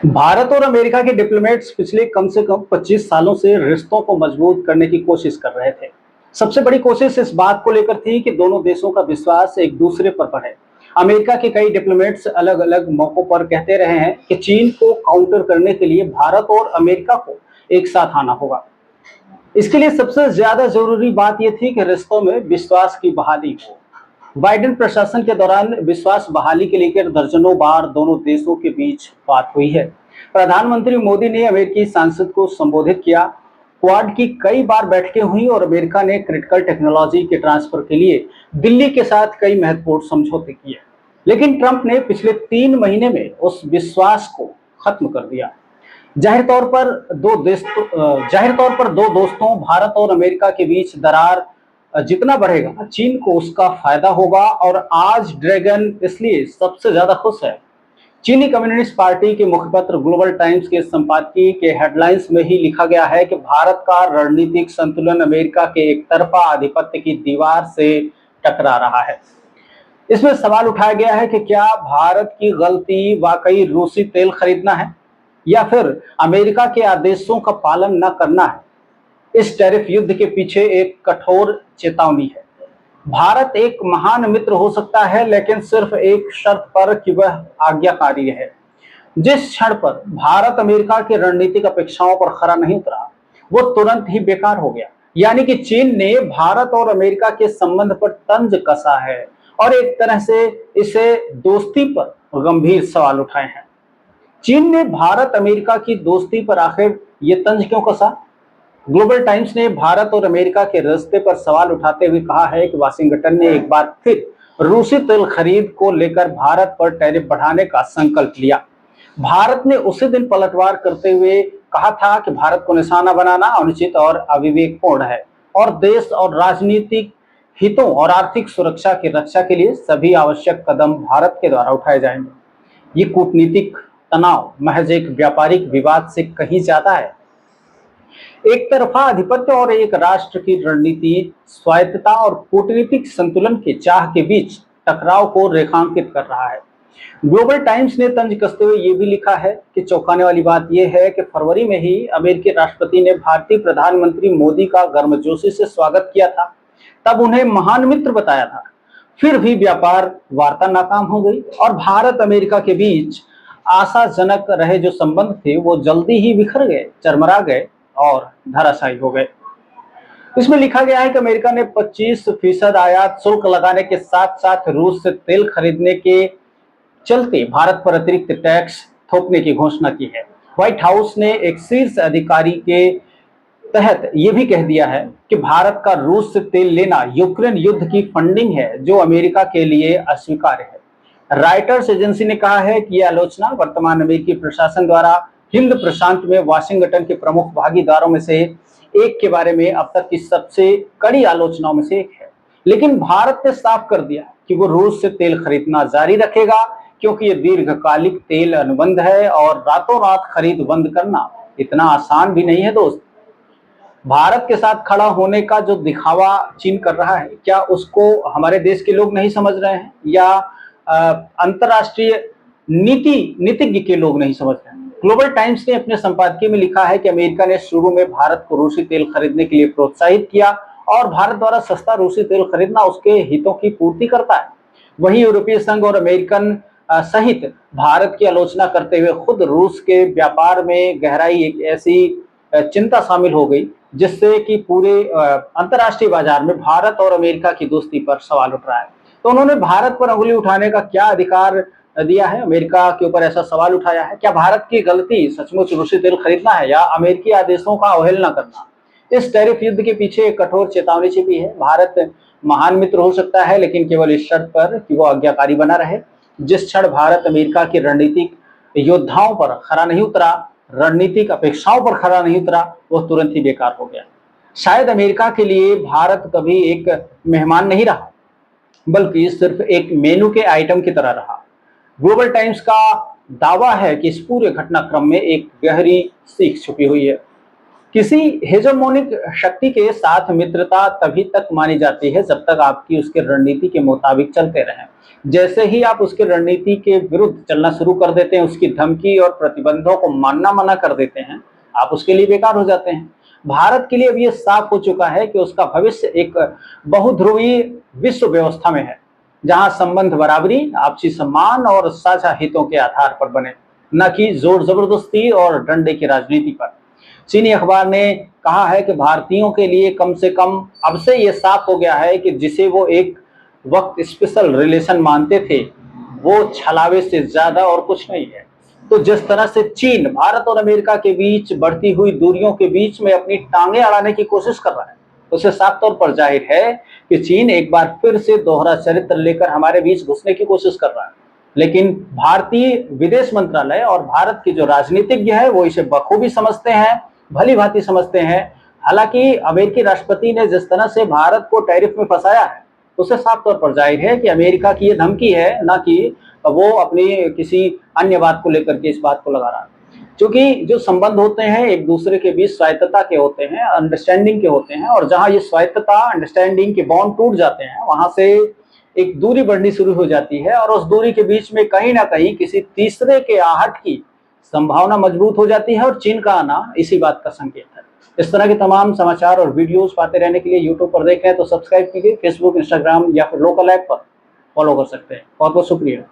भारत और अमेरिका के डिप्लोमेट्स पिछले कम से कम 25 सालों से रिश्तों को मजबूत करने की कोशिश कर रहे थे। सबसे बड़ी कोशिश इस बात को लेकर थी कि दोनों देशों का विश्वास एक दूसरे पर बढ़े। अमेरिका के कई डिप्लोमेट्स अलग अलग मौकों पर कहते रहे हैं कि चीन को काउंटर करने के लिए भारत और अमेरिका को एक साथ आना होगा। इसके लिए सबसे ज्यादा जरूरी बात यह थी कि रिश्तों में विश्वास की बहाली हो। बाइडेन प्रशासन के दौरान विश्वास बहाली के लेकर दर्जनों बार दोनों देशों के बीच बात हुई है। प्रधानमंत्री मोदी ने अमेरिकी सांसद को संबोधित किया। क्वाड की कई बार बैठकें हुई और अमेरिका ने क्रिटिकल टेक्नोलॉजी के ट्रांसफर के लिए दिल्ली के साथ कई महत्वपूर्ण समझौते किए। लेकिन ट्रंप ने पिछले 3 महीने में उस विश्वास को खत्म कर दिया। जाहिर तौर पर दो दोस्तों भारत और अमेरिका के बीच दरार जितना बढ़ेगा चीन को उसका फायदा होगा। और आज ड्रैगन इसलिए सबसे ज्यादा खुश है। चीनी कम्युनिस्ट पार्टी के मुखपत्र ग्लोबल टाइम्स के संपादकीय के हेडलाइंस में ही लिखा गया है कि भारत का रणनीतिक संतुलन अमेरिका के एकतरफा आधिपत्य की दीवार से टकरा रहा है। इसमें सवाल उठाया गया है कि क्या भारत की गलती वाकई रूसी तेल खरीदना है या फिर अमेरिका के आदेशों का पालन न करना है। इस टैरिफ युद्ध के पीछे एक कठोर चेतावनी है। भारत एक महान मित्र हो सकता है, लेकिन सिर्फ एक शर्त पर कि वह आज्ञाकारी है। जिस क्षण पर भारत अमेरिका की रणनीतिक अपेक्षाओं पर खरा नहीं उतरा, वो तुरंत ही बेकार हो गया। यानी कि चीन ने भारत और अमेरिका के संबंध पर तंज कसा है और एक तरह से इसे दोस्ती पर गंभीर सवाल उठाए हैं। चीन ने भारत अमेरिका की दोस्ती पर आखिर ये तंज क्यों कसा? ग्लोबल टाइम्स ने भारत और अमेरिका के रिश्ते पर सवाल उठाते हुए कहा है कि वाशिंगटन ने एक बार फिर रूसी तेल खरीद को लेकर भारत पर टैरिफ बढ़ाने का संकल्प लिया। भारत ने उसी दिन पलटवार करते हुए कहा था कि भारत को निशाना बनाना अनुचित और अविवेकपूर्ण है और देश और राजनीतिक हितों और आर्थिक सुरक्षा की रक्षा के लिए सभी आवश्यक कदम भारत के द्वारा उठाए जाएंगे। ये कूटनीतिक तनाव महज एक व्यापारिक विवाद से कहीं ज्यादा है। एक तरफा आधिपत्य और एक राष्ट्र की रणनीति स्वायत्तता और कूटनीतिक संतुलन के चाह के बीच टकराव को रेखांकित कर रहा है। ग्लोबल टाइम्स ने तंज कसते हुए ये भी लिखा है कि चौंकाने वाली बात यह है कि फरवरी में ही अमेरिकी राष्ट्रपति ने भारतीय प्रधानमंत्री मोदी का गर्मजोशी से स्वागत किया था, तब उन्हें महान मित्र बताया था। फिर भी व्यापार वार्ता नाकाम हो गई और भारत अमेरिका के बीच आशाजनक रहे जो संबंध थे वो जल्दी ही बिखर गए, चरमरा गए और धराशायी हो गए। इसमें लिखा गया है कि अमेरिका ने 25% आयात शुल्क लगाने के साथ साथ रूस से तेल खरीदने के चलते भारत पर अतिरिक्त टैक्स थोपने की घोषणा की है। व्हाइट हाउस ने एक शीर्ष अधिकारी के तहत यह भी कह दिया है कि भारत का रूस से तेल लेना यूक्रेन युद्ध की फंडिंग है, जो अमेरिका के लिए अस्वीकार्य है। राइटर्स एजेंसी ने कहा है कि यह आलोचना वर्तमान अमेरिकी प्रशासन द्वारा हिंद प्रशांत में वाशिंगटन के प्रमुख भागीदारों में से एक के बारे में अब तक की सबसे कड़ी आलोचनाओं में से एक है। लेकिन भारत ने साफ कर दिया कि वो रूस से तेल खरीदना जारी रखेगा, क्योंकि ये दीर्घकालिक तेल अनुबंध है और रातों रात खरीद बंद करना इतना आसान भी नहीं है दोस्त। भारत के साथ खड़ा होने का जो दिखावा चीन कर रहा है, क्या उसको हमारे देश के लोग नहीं समझ रहे हैं या अंतरराष्ट्रीय नीतिज्ञ के लोग नहीं समझ रहे हैं? ग्लोबल टाइम्स ने अपने संपादकीय में लिखा है कि अमेरिका ने शुरू में भारत को रूसी तेल खरीदने के लिए प्रोत्साहित किया और भारत द्वारा सस्ता रूसी तेल खरीदना उसके हितों की पूर्ति करता है। वहीं यूरोपीय संघ और अमेरिकन सहित भारत की आलोचना करते हुए खुद रूस के व्यापार में गहराई एक ऐसी चिंता शामिल हो गई जिससे कि पूरे अंतर्राष्ट्रीय बाजार में भारत और अमेरिका की दोस्ती पर सवाल उठ रहा है। तो उन्होंने भारत पर अंगुली उठाने का क्या अधिकार दिया है? अमेरिका के ऊपर ऐसा सवाल उठाया है। क्या भारत की गलती सचमुच रूसी तेल खरीदना है या अमेरिकी आदेशों का अवहेलना करना? इस टैरिफ युद्ध के पीछे एक कठोर चेतावनी छिपी है। भारत महान मित्र हो सकता है, लेकिन केवल इस शर्त पर कि वो आज्ञाकारी बना रहे। जिस क्षण भारत अमेरिका की रणनीतिक योद्धाओं पर खरा नहीं उतरा, रणनीतिक अपेक्षाओं पर खरा नहीं उतरा, वह तुरंत ही बेकार हो गया। शायद अमेरिका के लिए भारत कभी एक मेहमान नहीं रहा, बल्कि सिर्फ एक मेनू के आइटम की तरह रहा। ग्लोबल टाइम्स का दावा है कि इस पूरे घटनाक्रम में एक गहरी सीख छुपी हुई है। किसी हेजेमोनिक शक्ति के साथ मित्रता तभी तक मानी जाती है जब तक आपकी उसके रणनीति के मुताबिक चलते रहें। जैसे ही आप उसके रणनीति के विरुद्ध चलना शुरू कर देते हैं, उसकी धमकी और प्रतिबंधों को मानना मना कर देते हैं, आप उसके लिए बेकार हो जाते हैं। भारत के लिए अब ये साफ हो चुका है कि उसका भविष्य एक बहुध्रुवीय विश्व व्यवस्था में है, जहां संबंध बराबरी, आपसी सम्मान और साझा हितों के आधार पर बने, न कि जोर जबरदस्ती और डंडे की राजनीति पर। चीनी अखबार ने कहा है कि भारतीयों के लिए कम से कम अब से ये साफ हो गया है कि जिसे वो एक वक्त स्पेशल रिलेशन मानते थे, वो छलावे से ज्यादा और कुछ नहीं है। तो जिस तरह से चीन भारत और अमेरिका के बीच बढ़ती हुई दूरियों के बीच में अपनी टांगे अड़ाने की कोशिश कर रहा है, उसे साफ तौर पर जाहिर है कि चीन एक बार फिर से दोहरा चरित्र लेकर हमारे बीच घुसने की कोशिश कर रहा है। लेकिन भारतीय विदेश मंत्रालय और भारत के जो राजनीतिज्ञ है वो इसे बखूबी समझते हैं, भली भांति समझते हैं। हालांकि अमेरिकी राष्ट्रपति ने जिस तरह से भारत को टैरिफ में फंसाया है, उसे साफ तौर पर जाहिर है कि अमेरिका की ये धमकी है, ना कि वो अपनी किसी अन्य बात को लेकर के इस बात को लगा रहा है। क्योंकि जो संबंध होते हैं एक दूसरे के बीच स्वायत्तता के होते हैं, अंडरस्टैंडिंग के होते हैं, और जहां ये स्वायत्तता अंडरस्टैंडिंग के बॉन्ड टूट जाते हैं, वहां से एक दूरी बढ़नी शुरू हो जाती है और उस दूरी के बीच में कहीं ना कहीं किसी तीसरे के आहट की संभावना मजबूत हो जाती है, और चीन का आना इसी बात का संकेत है। इस तरह के तमाम समाचार और वीडियोस पाते रहने के लिए यूट्यूब पर देख रहे हैं तो सब्सक्राइब कीजिए, फेसबुक, इंस्टाग्राम या फिर लोकल ऐप पर फॉलो कर सकते हैं। बहुत बहुत शुक्रिया।